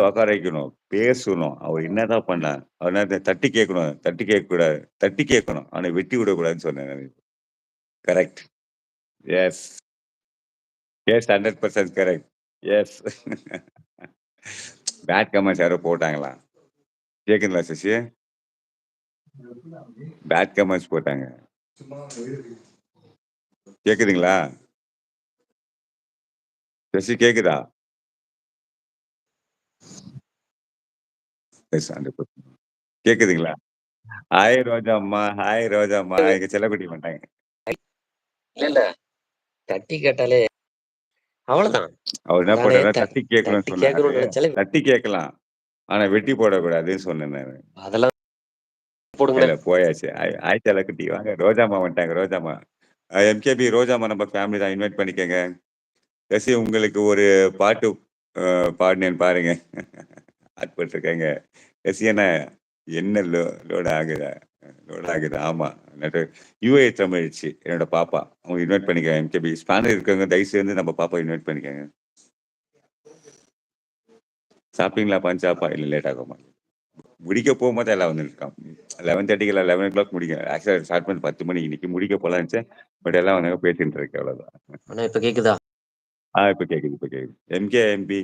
உட்கார வைக்கணும். பேசணும். அவர் என்னதான் பண்ணார்? அவன தட்டி கேட்கணும். தட்டி கேட்கக்கூடாது. தட்டி கேட்கணும். ஆனா வெட்டி விடக்கூடாதுன்னு சொன்னேன் நானு. Correct. Yes. Yes 100% correct. Yes. Bad comments யாரோ போட்டாங்களா? கேக்குதுங்களா சசி? பேட் கமெண்ட்ஸ் போட்டாங்க. கேக்குதுங்களா? சசி கேக்குதா? எஸ் 100%. கேக்குதுங்களா? ஹாய் ரோஜாம்மா, ஹாய் ரோஜாம்மா. எங்க செல்லக்குட்டி வந்துட்டாங்க. இல்ல, இல்ல. தட்டி கேட்டாலே அவ்வளவுதான். அவர் என்ன நானு போட்டாருன்னா, தட்டி கேட்கணும்னு தட்டி சொன்னாரு. கேட்கணும்னு நினைச்சாலே தட்டி கேட்கலாம். ஆனா வெட்டி போடக்கூடாதுன்னு சொன்னேன் நானு. அதெல்லாம் போடுங்களேன். இல்ல போயாச்சு. ஹாய் செல்லக்குட்டி வாங்க. ரோஜாம்மா வந்துட்டாங்க. ரோஜாம்மா. எம்கேபி ரோஜாம்மா நம்ம ஃபேமிலி தான். இன்வைட் பண்ணிக்கங்க. சசி உங்களுக்கு ஒரு பாட்டு பாடுனேன் பாருங்க. ஆட்பட்டுருக்கேங்க. சசி அண்ணா என்ன லோட் ஆகுதா? லோட் ஆகுது. ஆமா. யுஏ தமிழ்ச்சி என்னோட பாப்பா. அவங்க இன்வைட் பண்ணிக்கங்க. எம்கேபி ஸ்பானர் இருக்கவங்க தயவு செய்து நம்ம பாப்பா இன்வைட் பண்ணிக்கங்க. சாப்பிட்டீங்களா பஞ்சாப்பா? இல்ல லேட் ஆகுமா? முடிக்க போகும்போது எல்லாம் வந்துருக்கான். 11:30க்கு 11 முடிக்கும். ஆக்சுவலா ஸ்டார்ட் பண்ணி 10 மணிக்கு இன்னைக்கு முடிக்க போலாம்னு நினைச்சேன். பட் எல்லாம் வந்து பேசிட்டு இருக்கு அவ்வளவுதான். ஆனா இப்ப கேக்குதா? இப்ப கேக்குது, இப்ப கேக்குது. எம்கே எம்பி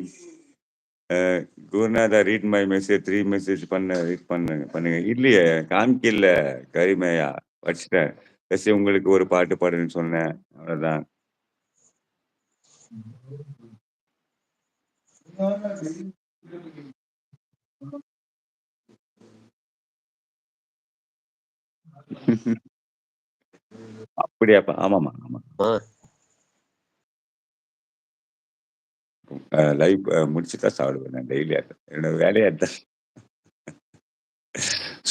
குருநாதா read my message 3 message read பண்ணுங்க. இல்லையே காமிக்கல கரிமையா வச்சுட்டேன். சசி உங்களுக்கு ஒரு பாட்டு பாடுன்னு சொன்னேன். அவ்வளவுதான். அப்படியாப்பா? ஆமாமா, ஆமா. லைவ் முடிச்சுட்டா சாப்பிடுவேன் நான் டெய்லி. என்னோட வேலையா தான்.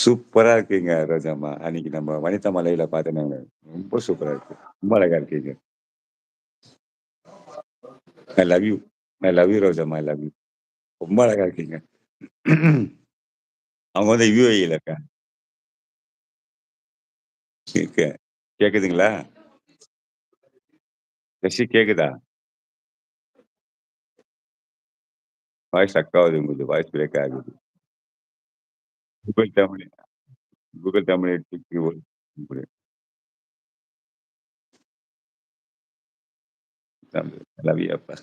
சூப்பரா இருக்கீங்க ரோஜாம்மா. அன்னைக்கு நம்ம வனிதா மலையில பார்த்தேன். ரொம்ப சூப்பரா இருக்கு. ரொம்ப அழகா இருக்கீங்க. I love you. I love you ரோஜாம்மா. I love you. ரொம்ப அழகா இருக்கீங்க. அவங்க வந்து யுஏஇல இருக்காங்க. கேக்குதுங்களா? சசி கேக்குதா? வாய்ஸ் ஸ்டக் ஆகுது. உங்களுக்கு வாய்ஸ் பிரேக் ஆகுது. Google Tamil Google Tamil love you அப்பா.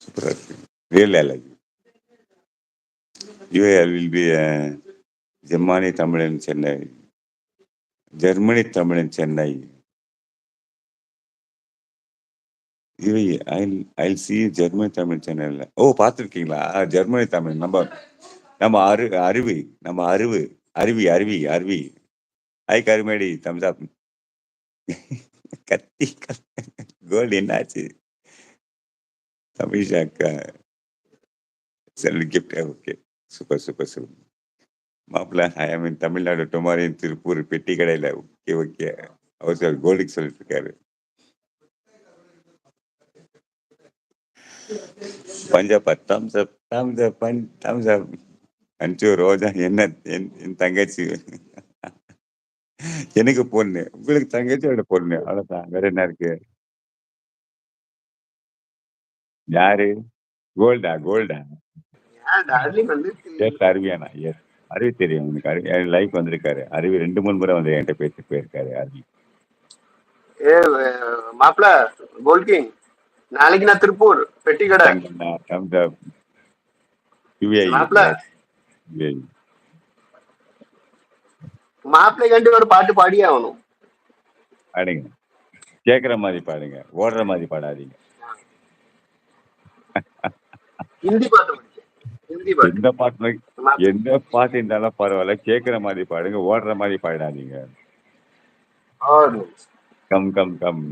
சூப்பரா இருக்கு. Real I love you. UA will be Germany தமிழன் சென்னை. ஜெர்மனி தமிழன் சென்னை. ஐ சி ஜெர்மனி தமிழ் சேனல்ல. ஓ பார்த்துருக்கீங்களா? ஜெர்மனி தமிழ் நம்ம நம்ம அருவி நம்ம அருவி அருவி அருவி. ஐ கருமேடி தம்ஸ் அப். கத்தி கோல்டு என்னாச்சு? தமிழ் அக்கா செல் gift. Okay super super super. மாப்பிள்ள I am in Tamil Nadu tomorrow in Tiruppur பெட்டி கடையில. Okay okay. அவர் சார் கோல்டுக்கு சொல்லிட்டு இருக்காரு. பஞ்சாபா thumbs up thumbs up thumbs up. அஞ்சு ரோஜா என்ன என் தங்கச்சி. எனக்கு பொண்ணு. உங்களுக்கு தங்கச்சியோட பொண்ணு. அவ்வளவுதான். வேற என்ன இருக்கு? யாரு? கோல்டா கோல்டா? எஸ் அருவியானா? எஸ் அருவி தெரியும். எனக்கு அருவி லைஃப் வந்திருக்காரு. அருவி 2-3 முறை வந்து என்கிட்ட பேசிட்டு போயிருக்காரு அருவி. மாப்பிள கோல்கிங் நாளைக்கு நான் திருப்பூர் பெட்டி கடை. தம்ஸ் அப். யுஏஇ. மாப்பிள எஸ் யுஏஇ. மாப்பிள்ளை கண்டு ஒரு பாட்டு பாடியே ஆகணும். பாடுங்க. கேக்குற மாதிரி பாடுங்க. ஓடுற மாதிரி பாடாதீங்க. ஹிந்தி பாட்டு ஹிந்தி பாட்டு. எந்த பாட்டு எந்த பாட்டு இருந்தாலும் பரவாயில்ல. கேக்குற மாதிரி பாடுங்க. ஓடுற மாதிரி பாடாதீங்க. Come come come.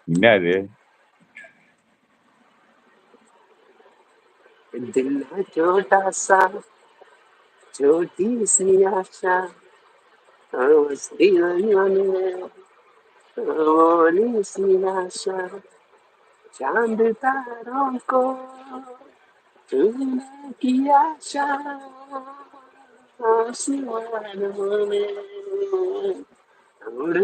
என்ன அது? दिल है छोटा सा छोटी सी आशा बस दिल में बोली सी आशा चांद तारों को छूने की आशा आसमान में ஒரு